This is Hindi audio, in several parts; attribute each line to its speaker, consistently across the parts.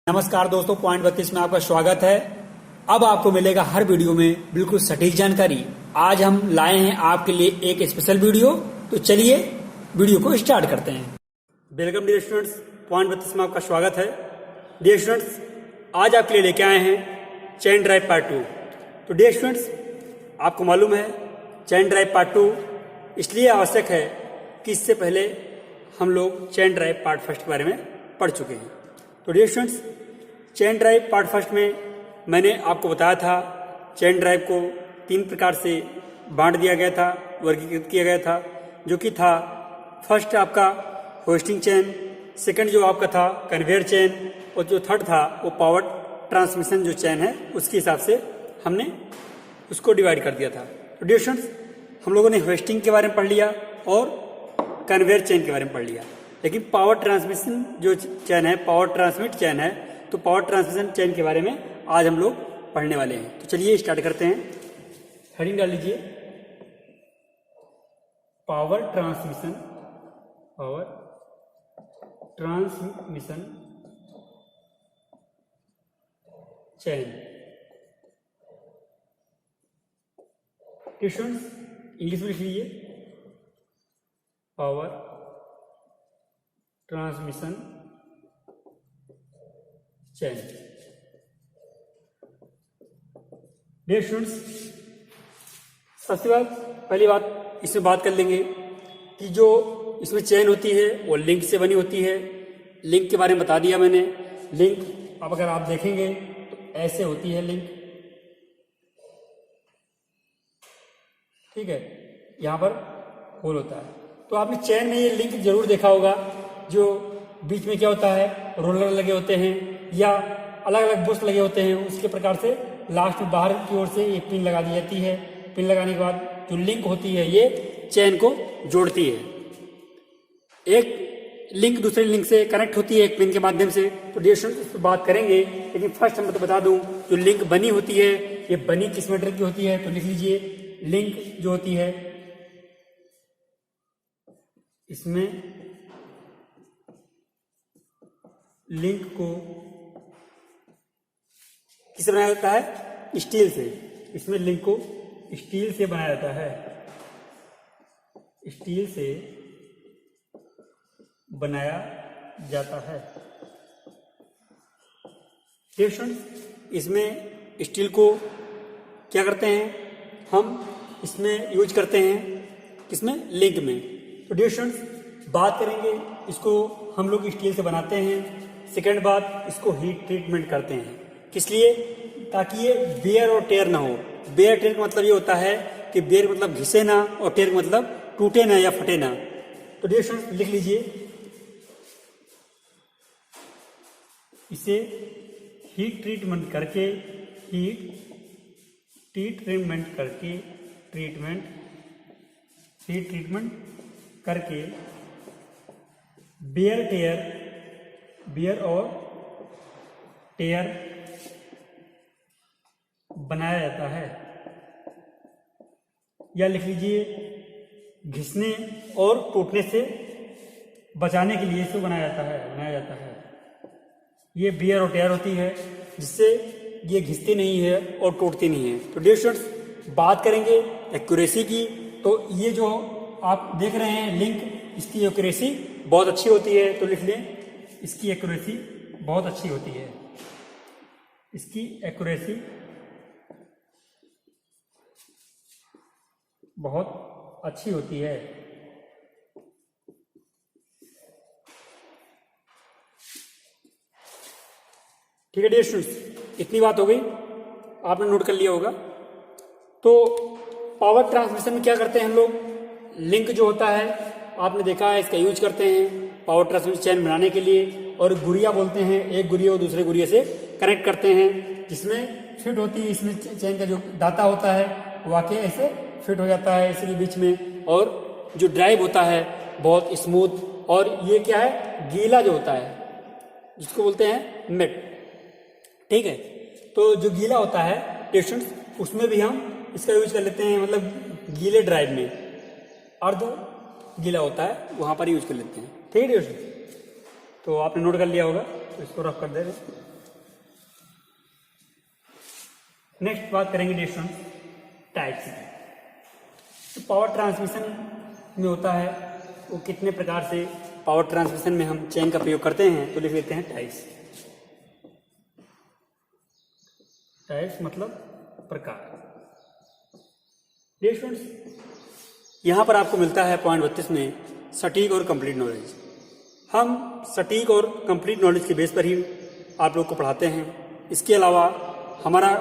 Speaker 1: नमस्कार दोस्तों, पॉइंट 32 में आपका स्वागत है। अब आपको मिलेगा हर वीडियो में बिल्कुल सटीक जानकारी। आज हम लाए हैं आपके लिए एक स्पेशल वीडियो, तो चलिए वीडियो को स्टार्ट करते हैं। वेलकम डियर स्टूडेंट्स, पॉइंट 32 में आपका स्वागत है। डियर स्टूडेंट्स, आज आपके लिए लेके आए हैं चेन ड्राइव पार्ट 2। तो डियर स्टूडेंट्स, आपको मालूम है चेन ड्राइव पार्ट 2 इसलिए आवश्यक है कि इससे पहले हम लोग चेन ड्राइव पार्ट फर्स्ट के बारे में पढ़ चुके हैं। तो dear students, chain drive part first में मैंने आपको बताया था चेन ड्राइव को 3 प्रकार से बांट दिया गया था, वर्गीकृत किया गया था, जो कि था फर्स्ट आपका होस्टिंग चेन, सेकंड जो आपका था कन्वेयर चेन, और जो थर्ड था वो पावर ट्रांसमिशन जो चेन है उसके हिसाब से हमने उसको डिवाइड कर दिया था। तो डियर स्टूडेंट्स, हम लोगों ने होस्टिंग के बारे में पढ़ लिया और कन्वेयर चेन के बारे में पढ़ लिया, लेकिन पावर ट्रांसमिशन जो चेन है, पावर ट्रांसमिट चेन है, तो पावर ट्रांसमिशन चेन के बारे में आज हम लोग पढ़ने वाले हैं। तो चलिए स्टार्ट करते हैं। हेडिंग डाल लीजिए power transmission, power transmission chain. Students, English में लिख लीजिए power transmission chain. Dear students, सबसे पहली बात इसमें बात कर लेंगे कि जो इसमें चेन होती है वो लिंक से बनी होती है। लिंक के बारे में बता दिया मैंने। लिंक अब अगर आप देखेंगे तो ऐसे होती है लिंक, ठीक है, यहां पर होल होता है। तो आपने चेन में ये लिंक जरूर देखा होगा, जो बीच में क्या होता है, रोलर लगे होते हैं या अलग अलग बुश लगे होते हैं। उसके प्रकार से लास्ट में बाहर की ओर से एक पिन लगा दी जाती है। पिन लगाने के बाद जो लिंक होती है ये चेन को जोड़ती है। एक लिंक दूसरे लिंक से कनेक्ट होती है एक पिन के माध्यम से। तो डियर स्टूडेंट्स, इस पर बात करेंगे, लेकिन फर्स्ट हम तो बता दूं जो लिंक बनी होती है ये बनी किस मेटल की होती है। तो लिख लीजिए लिंक जो होती है इसमें लिंक को किससे बनाया जाता है, स्टील से। इसमें लिंक को स्टील से बनाया जाता है, स्टील से बनाया जाता है। इसमें स्टील को क्या करते हैं हम, इसमें यूज करते हैं किसमें, लिंक में। तो डियर स्टूडेंट्स, बात करेंगे इसको हम लोग स्टील से बनाते हैं। सेकंड बात, इसको हीट ट्रीटमेंट करते हैं, किस लिए, ताकि ये बेयर और टेयर ना हो। बेयर टेयर का मतलब ये होता है कि बेयर मतलब घिसे ना और टेयर मतलब टूटे ना या फटे ना। तो डियर स्टूडेंट्स, लिख लीजिए इसे हीट ट्रीटमेंट करके, हीट ट्रीटमेंट करके, हीट ट्रीटमेंट करके बियर और टेयर बनाया जाता है। या लिख लीजिए घिसने और टूटने से बचाने के लिए इसे बनाया जाता है। ये बियर और टेयर होती है जिससे ये घिसती नहीं है और टूटती नहीं है। तो डियर स्टूडेंट्स, बात करेंगे एक्यूरेसी की। तो ये जो आप देख रहे हैं लिंक, इसकी एक्यूरेसी बहुत अच्छी होती है। तो लिख लें इसकी एक्यूरेसी बहुत अच्छी होती है, इसकी एक्यूरेसी बहुत अच्छी होती है। ठीक है डियर स्टूडेंट्स, इतनी बात हो गई, आपने नोट कर लिया होगा। तो पावर ट्रांसमिशन में क्या करते हैं हम लोग, लिंक जो होता है आपने देखा है, इसका यूज करते हैं पावर ट्रांसमिशन चेन बनाने के लिए। और गुड़िया बोलते हैं, एक गुड़िया और दूसरे गुड़िया से कनेक्ट करते हैं, जिसमें फिट होती है। इसमें चेन का जो दाता होता है वो आके ऐसे फिट हो जाता है इसके बीच में। और जो ड्राइव होता है बहुत स्मूथ, और ये क्या है, गीला जो होता है जिसको बोलते हैं मेट, ठीक है। तो जो गीला होता है स्टूडेंट्स, उसमें भी हम इसका यूज कर लेते हैं, मतलब गीले ड्राइव में अर्ध गीला होता है वहां पर यूज कर लेते हैं। ठीक है, तो आपने नोट कर लिया होगा, तो इसको रफ कर दे रहे। नेक्स्ट बात करेंगे डियर स्टूडेंट्स टाइप्स की। तो पावर ट्रांसमिशन में होता है वो कितने प्रकार से पावर ट्रांसमिशन में हम चेन का प्रयोग करते हैं, तो लिख लेते हैं टाइप्स। टाइप्स मतलब प्रकार। डियर स्टूडेंट्स यहाँ पर आपको मिलता है पॉइंट 32 में सटीक और कंप्लीट नॉलेज। हम सटीक और कंप्लीट नॉलेज के बेस पर ही आप लोग को पढ़ाते हैं। इसके अलावा हमारा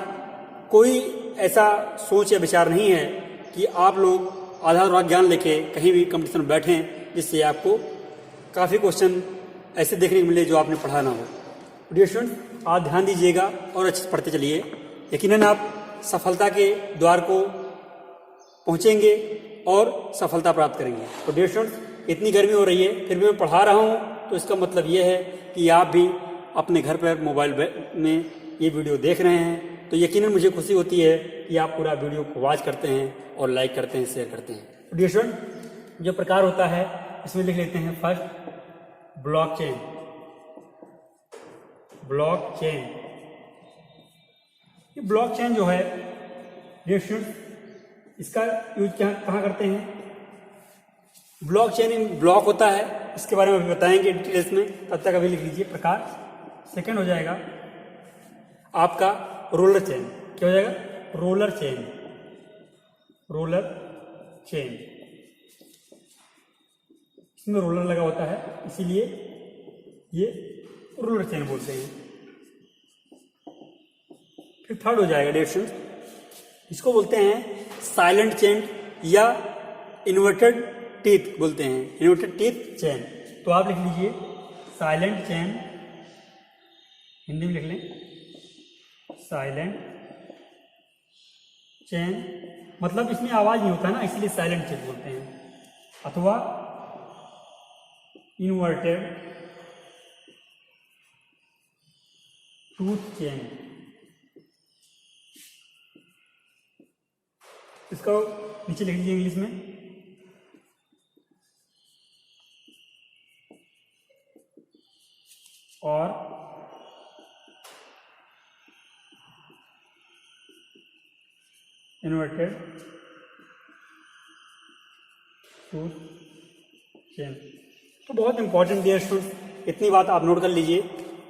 Speaker 1: कोई ऐसा सोच या विचार नहीं है कि आप लोग आधा अधूरा ज्ञान लेके कहीं भी कंपटीशन में बैठें जिससे आपको काफ़ी क्वेश्चन ऐसे देखने को मिले जो आपने पढ़ा ना हो। डियर स्टूडेंट्स आप ध्यान दीजिएगा और अच्छे से पढ़ते चलिए, यकीनन आप सफलता के द्वार को पहुंचेंगे और सफलता प्राप्त करेंगे। तो डियर स्टूडेंट्स इतनी गर्मी हो रही है फिर भी मैं पढ़ा रहा हूं, तो इसका मतलब ये है कि आप भी अपने घर पर मोबाइल में ये वीडियो देख रहे हैं, तो यकीनन मुझे खुशी होती है कि आप पूरा वीडियो को वॉच करते हैं और लाइक करते हैं, शेयर करते हैं। तो डियर स्टूडेंट जो प्रकार होता है इसमें लिख लेते हैं फर्स्ट ब्लॉकचेन। ब्लॉकचेन, ये ब्लॉकचेन जो है डियर स्टूडेंट इसका यूज कहाँ करते हैं? ब्लॉकचेन ब्लॉक होता है, इसके बारे में अभी बताएंगे डिटेल्स में, तब तक अभी लिख लीजिए प्रकार। सेकंड हो जाएगा आपका रोलर चेन। क्या हो जाएगा? Roller chain. रोलर चेन, इसमें रोलर लगा होता है इसीलिए ये रोलर चेन बोलते हैं। फिर थर्ड हो जाएगा डियर स्टूडेंट्स, इसको बोलते हैं साइलेंट चेन या इन्वर्टेड टीथ बोलते हैं, इन्वर्टेड टीथ चेन। तो आप लिख लीजिए साइलेंट चेन, हिंदी में लिख लें साइलेंट चेन, मतलब इसमें आवाज नहीं होता ना इसलिए साइलेंट चेन बोलते हैं, अथवा इन्वर्टेड टूथ चेन। इसको नीचे लिख लीजिए इंग्लिश में और इन्वर्टेड टूथ चेन। तो बहुत इंपॉर्टेंट डियर स्टूडेंट, इतनी बात आप नोट कर लीजिए।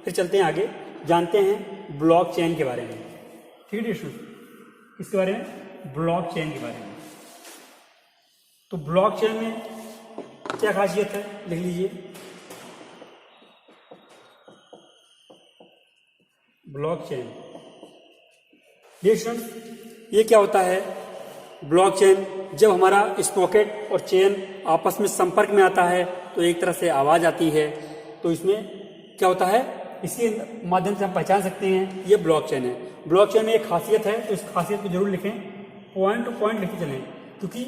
Speaker 1: फिर चलते हैं आगे, जानते हैं ब्लॉक चेन के बारे में। ठीक है डियर स्टूडेंट, इसके बारे में ब्लॉक चेन के बारे में। तो ब्लॉक चेन में क्या खासियत है लिख लीजिए। ब्लॉक चेन डियर स्टूडेंट ये क्या होता है? ब्लॉक चेन जब हमारा स्प्रॉकेट और चेन आपस में संपर्क में आता है तो एक तरह से आवाज आती है, तो इसमें क्या होता है इसके माध्यम से हम पहचान सकते हैं ये ब्लॉक चेन है। ब्लॉक चेन में एक खासियत है, तो इस खासियत को जरूर लिखें, पॉइंट टू पॉइंट लिखते चलें, क्योंकि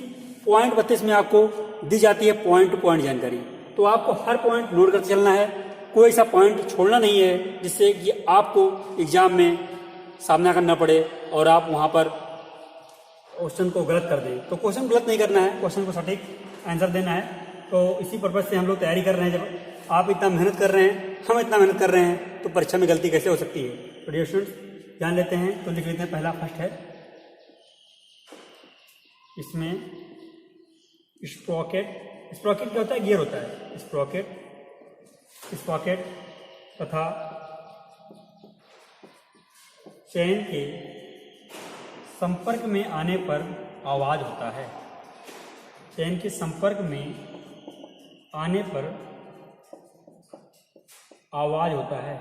Speaker 1: पॉइंट 32 में आपको दी जाती है पॉइंट टू पॉइंट जानकारी, तो आपको हर पॉइंट नोट करते चलना है, कोई ऐसा पॉइंट छोड़ना नहीं है जिससे कि आपको एग्जाम में सामना करना पड़े और आप वहां पर क्वेश्चन को गलत कर दें। तो क्वेश्चन गलत नहीं करना है, क्वेश्चन को सटीक आंसर देना है। तो इसी पर्पज से हम लोग तैयारी कर रहे हैं। जब आप इतना मेहनत कर रहे हैं, हम इतना मेहनत कर रहे हैं, तो परीक्षा में गलती कैसे हो सकती है? तो डियर स्टूडेंट्स जान लेते हैं, तो लिख लेते हैं। पहला फर्स्ट है, इसमें स्प्रॉकेट। स्प्रॉकेट क्या होता है? गियर होता है। स्प्रॉकेट तथा चेन के संपर्क में आने पर आवाज होता है। चेन के संपर्क में आने पर आवाज होता है।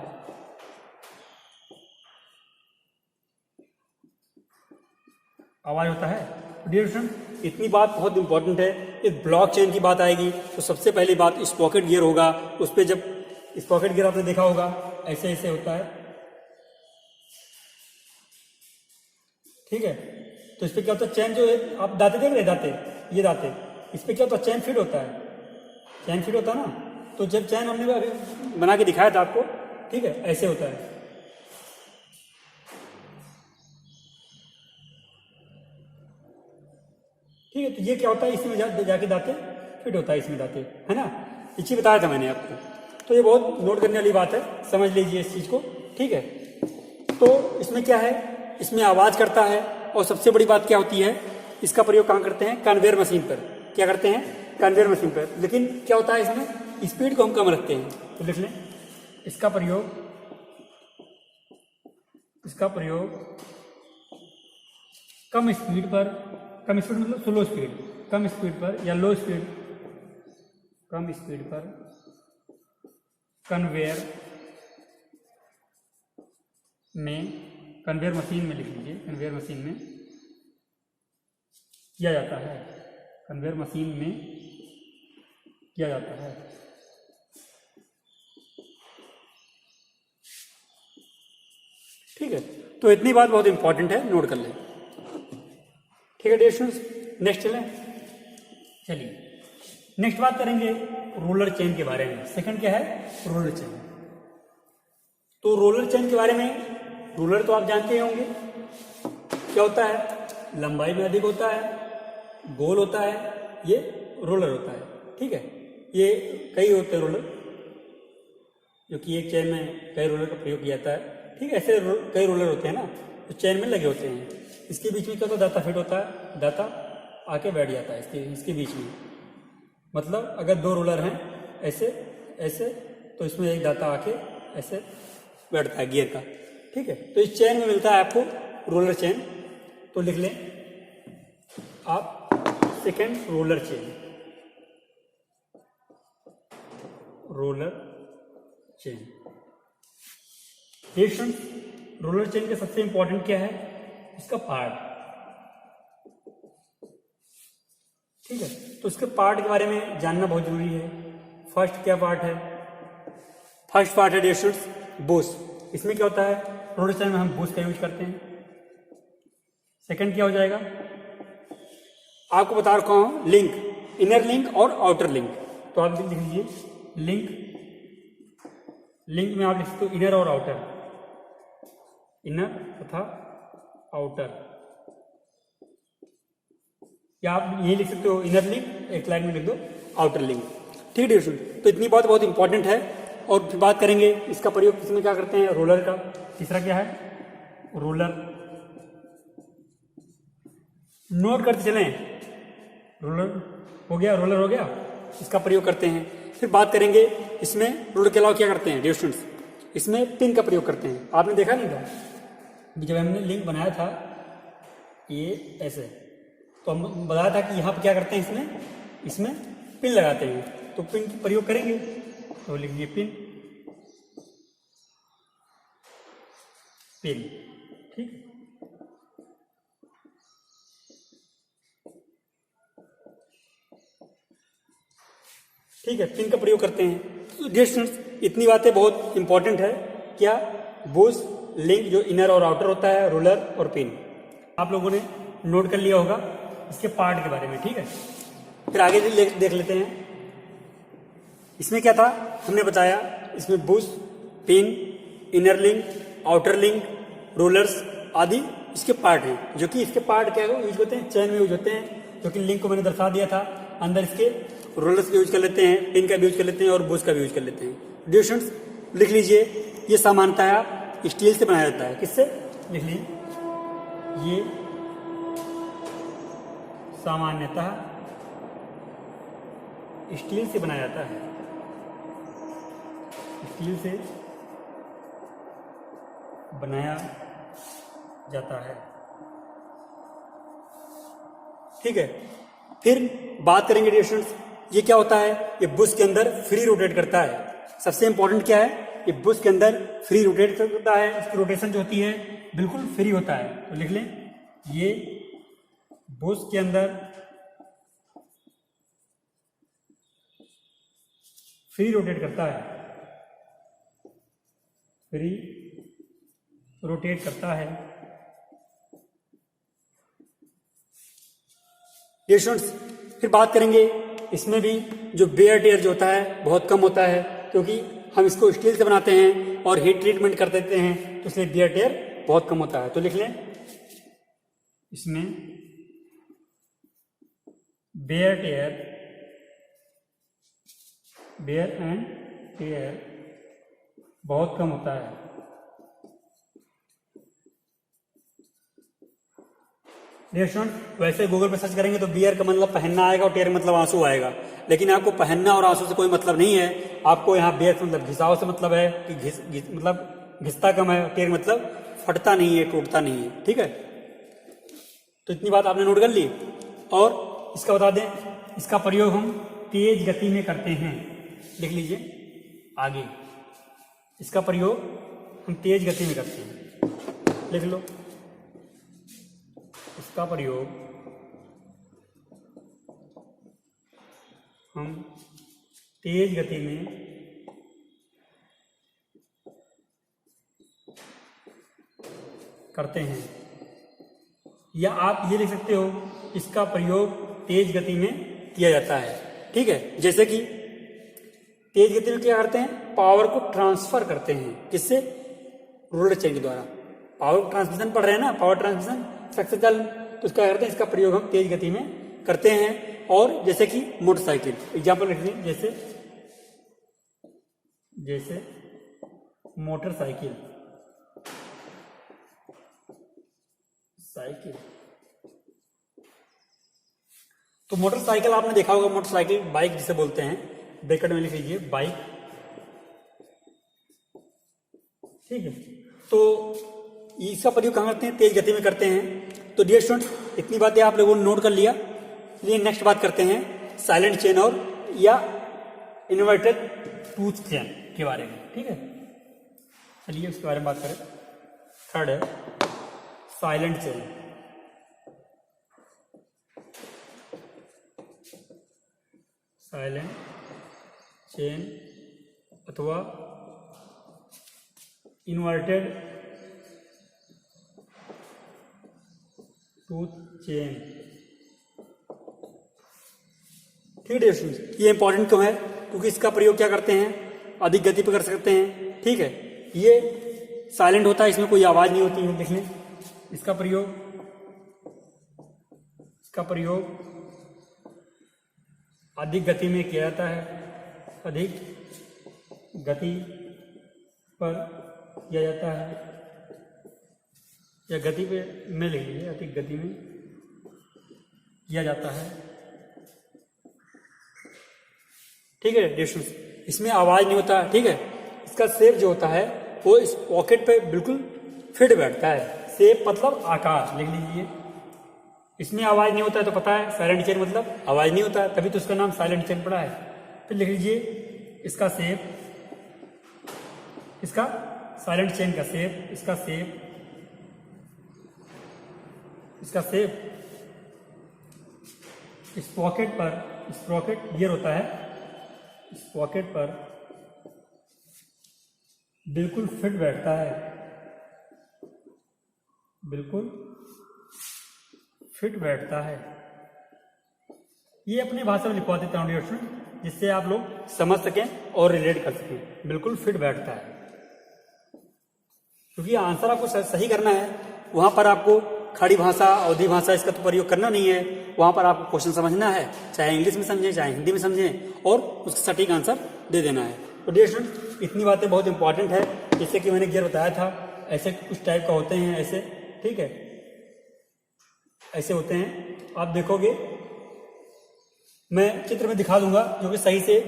Speaker 1: आवाज होता है। डियर स्टूडेंट इतनी बात बहुत इंपॉर्टेंट है। इस ब्लॉक चेन की बात आएगी तो सबसे पहली बात स्प्रॉकेट गियर होगा। उस पर जब स्प्रॉकेट गियर आपने देखा होगा ऐसे ऐसे होता है, ठीक है। तो इस पर क्या होता है? चेन जो है, आप दाते देख रहे, दाते, ये दाते, इस पर क्या होता है? चेन फिट होता है। चेन फिट होता है ना, तो जब चेन हमने अभी बना के दिखाया था आपको, ठीक है, ऐसे होता है। ठीक है, तो ये क्या होता है? इसमें जाके दाते फिट होता है, इसमें दाते, है ना। पीछे बताया था मैंने आपको। तो ये बहुत नोट करने वाली बात है, समझ लीजिए इस चीज को, ठीक है। तो इसमें क्या है? इसमें आवाज करता है। और सबसे बड़ी बात क्या होती है, इसका प्रयोग कहाँ करते हैं, कन्वेयर मशीन पर। क्या करते हैं, कन्वेयर मशीन पर। लेकिन क्या होता है इसमें, स्पीड को हम कम रखते हैं। तो लिख लें, इसका प्रयोग कम स्पीड मतलब स्लो स्पीड, कम स्पीड पर या लो स्पीड, कम स्पीड पर कन्वेयर मशीन में लिख लीजिए, कन्वेयर मशीन में किया जाता है, कन्वेयर मशीन में किया जाता है। ठीक है, तो इतनी बात बहुत इंपॉर्टेंट है, नोट कर लें। ठीक है डियर स्टूडेंट्स, नेक्स्ट चलिए नेक्स्ट बात करेंगे रोलर चेन के बारे में। सेकंड क्या है, रोलर चेन। तो रोलर चेन के बारे में, रोलर तो आप जानते ही होंगे क्या होता है, लंबाई में अधिक होता है, गोल होता है, ये रोलर होता है। ठीक है, ये कई होते हैं रोलर, क्योंकि एक चेन में कई रोलर का प्रयोग किया जाता है। ठीक है, ऐसे कई रोलर होते हैं ना, तो चेन में लगे होते हैं। इसके बीच में क्या होता है, दाता फिट होता है, दाता आके बैठ जाता है इसके बीच में। मतलब अगर दो रोलर हैं ऐसे ऐसे, तो इसमें एक दाता आके ऐसे बैठता है गियर का। ठीक है, तो इस चेन में मिलता है आपको रोलर चेन। तो लिख लें आप second roller chain, roller chain. Roller chain का सबसे इंपॉर्टेंट क्या है, इसका पार्ट। ठीक है, तो इसके पार्ट के बारे में जानना बहुत जरूरी है। फर्स्ट क्या पार्ट है, फर्स्ट पार्ट है डियर स्टूडेंट्स बुश। इसमें क्या होता है, रोलर चेन में हम बुश का यूज करते हैं। सेकंड क्या हो जाएगा, आपको बता रखा हूं, लिंक, इनर लिंक और आउटर लिंक। तो आप लिख लीजिए लिंक, लिंक में आप लिख सकते हो इनर और आउटर, इनर तथा आउटर, या आप यही लिख सकते हो इनर लिंक, एक लाइन में लिख दो आउटर लिंक। ठीक है डियर स्टूडेंट, तो इतनी बात बहुत इंपॉर्टेंट है। और फिर बात करेंगे इसका प्रयोग किसमें क्या करते हैं, रोलर का। तीसरा क्या है, रोलर। नोट करते चलें, रोलर हो गया, रोलर हो गया, इसका प्रयोग करते हैं। फिर बात करेंगे इसमें रोलर के अलावा क्या करते हैं डियर स्टूडेंट्स, इसमें पिन का प्रयोग करते हैं। आपने देखा नहीं था, जब हमने लिंक बनाया था ये ऐसे, तो हम बताया था कि यहाँ पर क्या करते हैं, इसमें पिन लगाते हैं। तो पिन का प्रयोग करेंगे, तो लिखिए पिन, पिन। ठीक, ठीक है, पिन का प्रयोग करते हैं। तो डियर स्टूडेंट्स, इतनी बातें बहुत इंपॉर्टेंट है। क्या, बुश, लिंक जो इनर और आउटर होता है, रोलर और पिन, आप लोगों ने नोट कर लिया होगा इसके पार्ट के बारे में। ठीक है, फिर आगे देख लेते हैं। इसमें क्या था, हमने बताया इसमें Bush, pin, inner link, outer link, rollers आदि इसके पार्ट हैं। जो कि इसके पार्ट क्या यूज होते हैं, चेन में यूज होते हैं। जो कि लिंक को मैंने दर्शा दिया था, अंदर इसके रोलर्स का यूज कर लेते हैं, पिन का भी यूज कर लेते हैं और बुश का भी यूज कर लेते हैं। डियर स्टूडेंट्स, लिख लीजिए, ये सामान्यतः स्टील से बनाया जाता है। किससे, लिख लीजिए, ये सामान्यतः स्टील से बनाया जाता है, स्टील से बनाया जाता है। ठीक है, फिर बात करेंगे डियर स्टूडेंट्स, ये क्या होता है, ये बुश के अंदर फ्री रोटेट करता है। सबसे इंपॉर्टेंट क्या है, ये बुश के अंदर फ्री रोटेट करता है। इसकी रोटेशन जो होती है बिल्कुल फ्री होता है। तो लिख लें, ये बुश के अंदर फ्री रोटेट करता है, फ्री रोटेट करता है। ये स्टूडेंट्स, फिर बात करेंगे इसमें भी जो वेयर टेयर जो होता है बहुत कम होता है, क्योंकि हम इसको स्टील से बनाते हैं और हीट ट्रीटमेंट कर देते हैं, तो इसलिए वेयर टेयर बहुत कम होता है। तो लिख लें, इसमें वेयर एंड टेयर बहुत कम होता है। स्टूडेंट वैसे गूगल पे सर्च करेंगे तो बियर का मतलब पहनना आएगा और टेयर का मतलब आंसू आएगा, लेकिन आपको पहनना और आंसू से कोई मतलब नहीं है। आपको यहाँ बियर से मतलब घिसाव से मतलब है कि मतलब घिसता कम है, टेयर मतलब फटता नहीं है, टूटता नहीं है। ठीक है, तो इतनी बात आपने नोट कर ली। और इसका बता दें, इसका प्रयोग हम तेज गति में करते हैं। लिख लीजिए आगे, इसका प्रयोग हम तेज गति में करते हैं। लिख लो, इसका प्रयोग हम तेज गति में करते हैं, या आप ये लिख सकते हो इसका प्रयोग तेज गति में किया जाता है। ठीक है, जैसे कि तेज गति में क्या करते हैं, पावर को ट्रांसफर करते हैं। किससे? रोलर चेन के द्वारा। पावर ट्रांसमिशन पढ़ रहे हैं ना, पावर ट्रांसमिशन सक्सेसफुल, तो इसका करते हैं, इसका प्रयोग हम तेज गति में करते हैं। और जैसे कि मोटरसाइकिल, एग्जाम्पल लिख लीजिए, जैसे मोटरसाइकिल, तो मोटरसाइकिल आपने देखा होगा, मोटरसाइकिल बाइक जिसे बोलते हैं, ब्रैकेट में लिख लीजिए बाइक। ठीक है, तो इसका प्रयोग कहाँ करते हैं, तेज गति में करते हैं। तो डियर स्टूडेंट, इतनी बातें आप लोगों ने नोट कर लिया। चलिए नेक्स्ट बात करते हैं साइलेंट चेन और या इन्वर्टेड टूथ चेन के बारे में। ठीक है, चलिए उसके बारे में बात करें। थर्ड है साइलेंट चेन। साइलेंट चेन अथवा इन्वर्टेड टूथ चेन। ठीक है, ये इंपॉर्टेंट क्यों है, क्योंकि इसका प्रयोग क्या करते हैं, अधिक गति पर कर सकते हैं। ठीक है, ये साइलेंट होता है, इसमें कोई आवाज नहीं होती है। देख लें, इसका प्रयोग अधिक गति में किया जाता है, अधिक गति पर किया जाता है, या गति पे में लिख लीजिए, अधिक गति में किया जाता है। ठीक है डिस्टेंस, इसमें आवाज नहीं होता। ठीक है, इसका शेप जो होता है वो इस पॉकेट पे बिल्कुल फिट बैठता है। शेप मतलब आकार, लिख लीजिए। इसमें आवाज नहीं होता है, तो पता है साइलेंट चेन मतलब आवाज नहीं होता है, तभी तो उसका नाम साइलेंट चेन पड़ा है। फिर लिख लीजिए इसका शेप, इसका साइलेंट चेन का शेप, इसका शेप इस पॉकेट गियर होता है, इस पॉकेट पर बिल्कुल फिट बैठता है, बिल्कुल फिट बैठता है। ये अपनी भाषा में लिखवा देता हूँ स्टूडेंट, जिससे आप लोग समझ सकें और रिलेट कर सकें। बिल्कुल फिट बैठता है, क्योंकि आंसर आपको सही करना है। वहां पर आपको खड़ी भाषा, अवधि भाषा इसका तो प्रयोग करना नहीं है। वहां पर आपको क्वेश्चन समझना है, चाहे इंग्लिश में समझें चाहे हिंदी में समझें, और उसका सटीक आंसर दे देना है। तो डियर स्टूडेंट, इतनी बातें बहुत इंपॉर्टेंट है। जैसे कि मैंने गियर बताया था, ऐसे कुछ टाइप का होते हैं, ऐसे। ठीक है, ऐसे होते हैं। आप देखोगे, मैं चित्र में दिखा दूंगा, जो कि सही से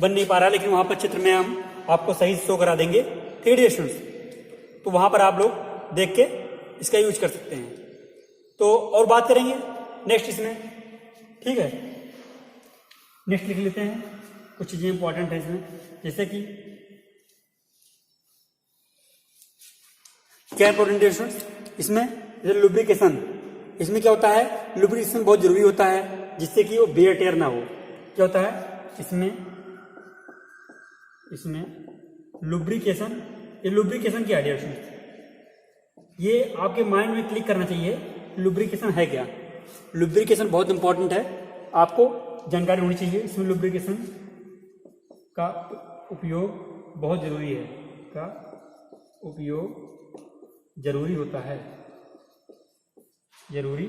Speaker 1: बन नहीं पा रहा, लेकिन वहां पर चित्र में हम आपको सही से शो करा देंगे। ठीक है स्टूडेंट्स, तो वहां पर आप लोग देख के इसका यूज कर सकते हैं। तो और बात करेंगे नेक्स्ट इसमें। ठीक है, नेक्स्ट लिख लेते हैं, कुछ चीजें इंपॉर्टेंट है इसमें। जैसे कि क्या इंपॉर्टेंट है स्टूडेंट्स, इसमें लुब्रिकेशन। इसमें क्या होता है, लुब्रिकेशन बहुत जरूरी होता है, जिससे कि वो वेयर टेयर ना हो। क्या होता है इसमें लुब्रिकेशन। ये लुब्रिकेशन क्या है स्टूडेंट्स, ये आपके माइंड में क्लिक करना चाहिए, लुब्रिकेशन है क्या। लुब्रिकेशन बहुत इंपॉर्टेंट है, आपको जानकारी होनी चाहिए। इसमें लुब्रिकेशन का उपयोग बहुत जरूरी है, का उपयोग जरूरी होता है, जरूरी।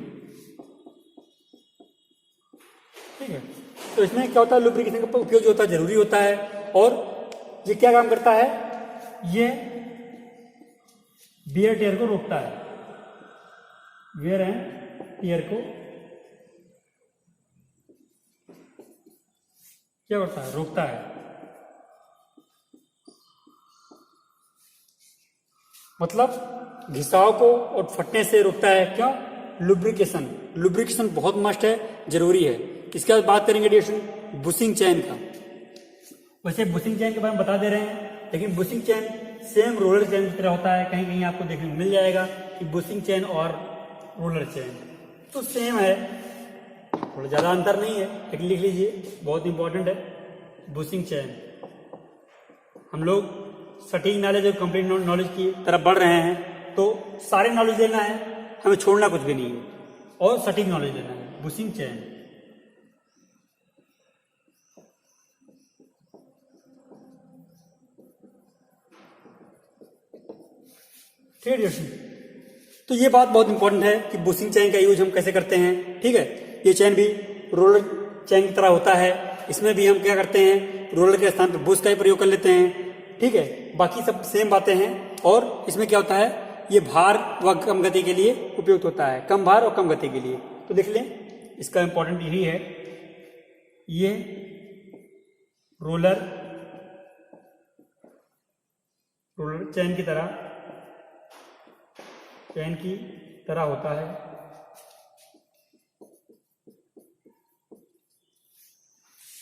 Speaker 1: ठीक है, तो इसमें क्या होता है, लुब्रिकेशन का उपयोग जो होता है जरूरी होता है। और ये क्या काम करता है, ये वियर टेयर को रोकता है, वियर एंड एयर को क्या करता है, रोकता है। मतलब घिसाव को और फटने से रोकता है। क्यों? लुब्रिकेशन। लुब्रिकेशन बहुत मस्ट है, जरूरी है। इसके बाद बात करेंगे डियर बुशिंग चैन का। वैसे बुशिंग चैन के बारे में बता दे रहे हैं, लेकिन बुशिंग चैन सेम रोलर चैन की तरह होता है। कहीं कहीं आपको देखने को मिल जाएगा कि बुशिंग चैन और रोलर चैन तो सेम है, थोड़ा ज़्यादा अंतर नहीं है, लेकिन लिख लीजिए, बहुत इंपॉर्टेंट है। बुशिंग चैन हम लोग सटीक नॉलेज और कंप्लीट नॉलेज की तरफ बढ़ रहे हैं, तो सारे नॉलेज लेना है, हमें छोड़ना कुछ भी नहीं है, और सटीक नॉलेज लेना है। बुशिंग चैन ठीक है। तो ये बात बहुत इंपॉर्टेंट है कि बुशिंग चैन का यूज हम कैसे करते हैं। ठीक है, ये चैन भी रोलर चैन की तरह होता है। इसमें भी हम क्या करते हैं, रोलर के स्थान पर बुश का ही प्रयोग कर लेते हैं। ठीक है, बाकी सब सेम बातें हैं। और इसमें क्या होता है, ये भार व कम गति के लिए उपयुक्त होता है, कम भार और कम गति के लिए। तो देख लें, इसका इंपॉर्टेंट यही है, ये रोलर चैन की तरह होता है।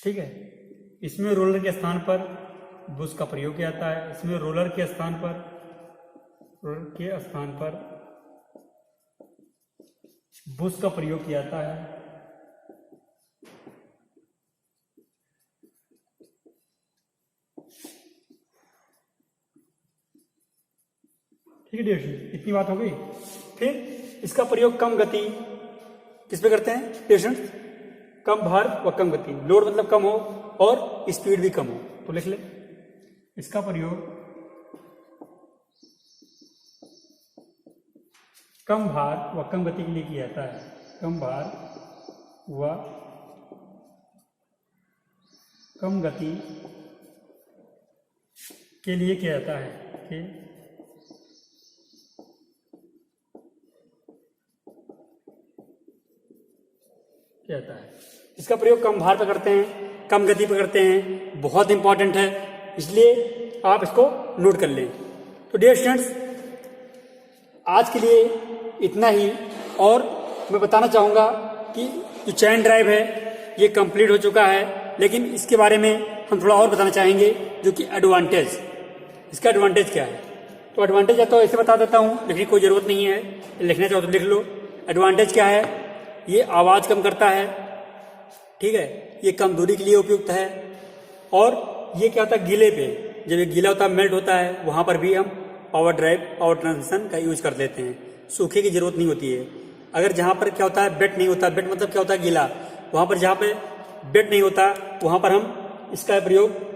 Speaker 1: ठीक है, इसमें रोलर के स्थान पर बुश का प्रयोग किया जाता है। इसमें रोलर के स्थान पर बुश का प्रयोग किया जाता है। ठीक है डियर, इतनी बात हो गई। फिर इसका प्रयोग कम गति किस पे करते हैं पेशेंट, कम भार व कम गति, लोड मतलब कम हो और स्पीड भी कम हो। तो लिख ले, इसका प्रयोग कम भार व कम गति के लिए किया जाता है। कम भार व कम गति के लिए किया जाता है। किया जाता है। इसका प्रयोग कम भार पर करते हैं, कम गति पर करते हैं, बहुत इंपॉर्टेंट है, इसलिए आप इसको नोट कर लें। तो डियर स्टूडेंट्स, आज के लिए इतना ही। और मैं बताना चाहूँगा कि जो चैन ड्राइव है ये कंप्लीट हो चुका है, लेकिन इसके बारे में हम थोड़ा और बताना चाहेंगे, जो कि एडवांटेज। इसका एडवांटेज क्या है? तो एडवांटेज है तो ऐसे बता देता हूँ, लिखने की कोई ज़रूरत नहीं है, लिखना चाहो तो लिख लो। एडवांटेज क्या है? ये आवाज़ कम करता है। ठीक है, ये कम दूरी के लिए उपयुक्त है। और ये क्या होता है, गीले पे, जब ये गीला होता है, मेल्ट होता है, वहाँ पर भी हम पावर ट्रांसमिशन का यूज कर लेते हैं। सूखे की जरूरत नहीं होती है। अगर जहाँ पर क्या होता है, बेट नहीं होता, बेट मतलब क्या होता है, गीला, वहाँ पर जहाँ पे बेट नहीं होता वहाँ पर हम इसका प्रयोग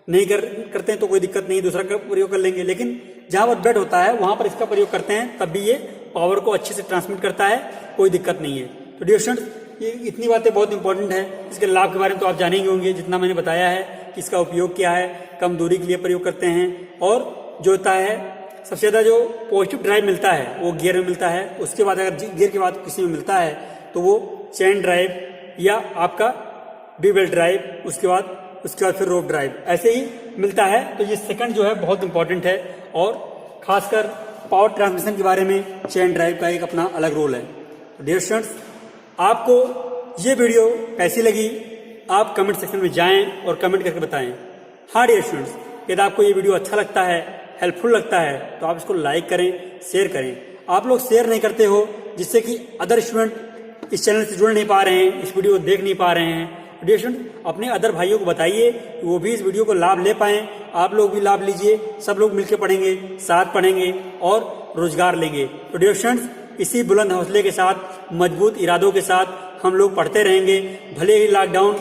Speaker 1: नहीं करते हैं तो कोई दिक्कत नहीं, दूसरा का प्रयोग कर लेंगे। लेकिन जहाँ पर बेट होता है वहाँ पर इसका प्रयोग करते हैं, तब भी ये पावर को अच्छे से ट्रांसमिट करता है, कोई दिक्कत नहीं है। तो डियर स्टूडेंट्स, ये इतनी बातें बहुत इंपॉर्टेंट है। इसके लाभ के बारे में तो आप जानेंगे होंगे, जितना मैंने बताया है कि इसका उपयोग क्या है, कम दूरी के लिए प्रयोग करते हैं। और जो होता है सबसे ज़्यादा जो पॉजिटिव ड्राइव मिलता है वो गियर में मिलता है। उसके बाद अगर गियर के बाद किसी में मिलता है तो वो चेन ड्राइव या आपका बी बेल्ट ड्राइव, उसके बाद फिर रोप ड्राइव, ऐसे ही मिलता है। तो ये सेकंड जो है बहुत इंपॉर्टेंट है। और खासकर पावर ट्रांसमिशन के बारे में चेन ड्राइव का एक अपना अलग रोल है। तो डियर स्टूडेंट्स, आपको ये वीडियो कैसी लगी आप कमेंट सेक्शन में जाएं और कमेंट करके बताएं। हाँ डियर स्टूडेंट्स, यदि आपको ये वीडियो अच्छा लगता है, हेल्पफुल लगता है, तो आप इसको लाइक करें, शेयर करें। आप लोग शेयर नहीं करते हो, जिससे कि अदर स्टूडेंट इस चैनल से जुड़ नहीं पा रहे हैं, इस वीडियो को देख नहीं पा रहे हैं। डियर स्टूडेंट, अपने अदर भाइयों को बताइए कि वो भी इस वीडियो को लाभ ले पाएं। आप लोग भी लाभ लीजिए, सब लोग मिलकर पढ़ेंगे, साथ पढ़ेंगे और रोजगार लेंगे। तो डियर स्टूडेंट्स, इसी बुलंद हौसले के साथ, मजबूत इरादों के साथ हम लोग पढ़ते रहेंगे। भले ही लॉकडाउन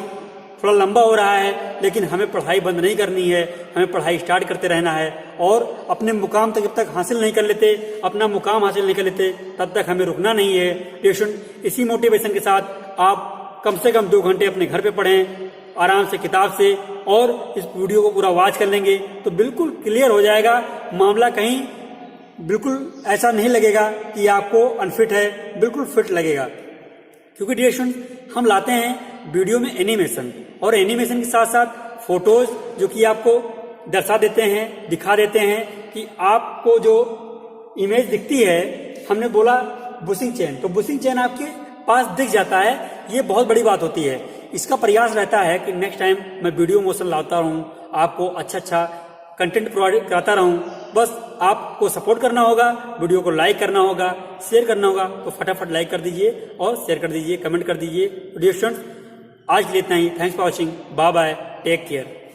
Speaker 1: थोड़ा लंबा हो रहा है, लेकिन हमें पढ़ाई बंद नहीं करनी है, हमें पढ़ाई स्टार्ट करते रहना है। और अपने मुकाम तक जब तक हासिल नहीं कर लेते, अपना मुकाम हासिल नहीं कर लेते, तब तक हमें रुकना नहीं है। डियर स्टूडेंट, इसी मोटिवेशन के साथ आप कम से कम 2 घंटे अपने घर पे पढ़ें आराम से किताब से, और इस वीडियो को पूरा वॉच कर लेंगे तो बिल्कुल क्लियर हो जाएगा मामला। कहीं बिल्कुल ऐसा नहीं लगेगा कि आपको अनफिट है, बिल्कुल फिट लगेगा। क्योंकि डियर स्टूडेंट हम लाते हैं वीडियो में एनिमेशन, और एनिमेशन के साथ साथ फोटोज जो कि आपको दर्शा देते हैं, दिखा देते हैं कि आपको जो इमेज दिखती है, हमने बोला बुशिंग चेन, तो बुशिंग चेन आपके पास दिख जाता है, ये बहुत बड़ी बात होती है। इसका प्रयास रहता है कि नेक्स्ट टाइम मैं वीडियो मोशन लाता रहूं, आपको अच्छा कंटेंट प्रोवाइड कराता रहूं। बस आपको सपोर्ट करना होगा, वीडियो को लाइक करना होगा, शेयर करना होगा, तो फटाफट लाइक कर दीजिए और शेयर कर दीजिए, कमेंट कर दीजिए। डियर स्टूडेंट्स आज के लिए इतना ही। Thanks for watching, bye bye, take care.